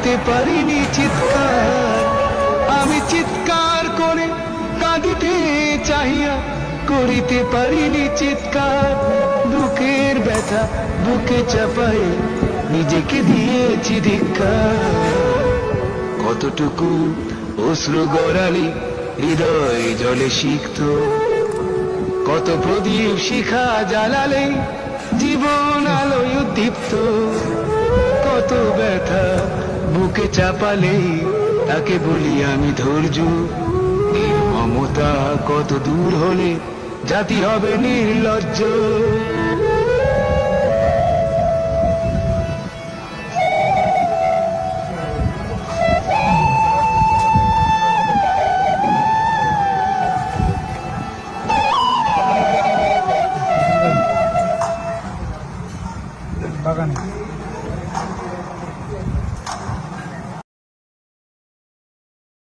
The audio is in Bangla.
করিতে পারিনি চিৎকার, আমি চিৎকার করে কাঁদিতে চাহিয়া করিতে পারিনি চিৎকার। বুকের ব্যথা বুকে চাপাই নিজেকে দিয়েছি ধিক্কার। কতটুকু অশ্রু গড়ালি হৃদয় জলে সিক্ত, কত প্রদীপ শিখা জ্বালালে জীবন আলোয় উদ্দীপ্ত। কত ব্যথা বুকে চাপালে তাকে বলি আমি ধৈর্য। নির্মমতা কত দূর হলে জাতি হবে নির্লজ্জ। বাগানে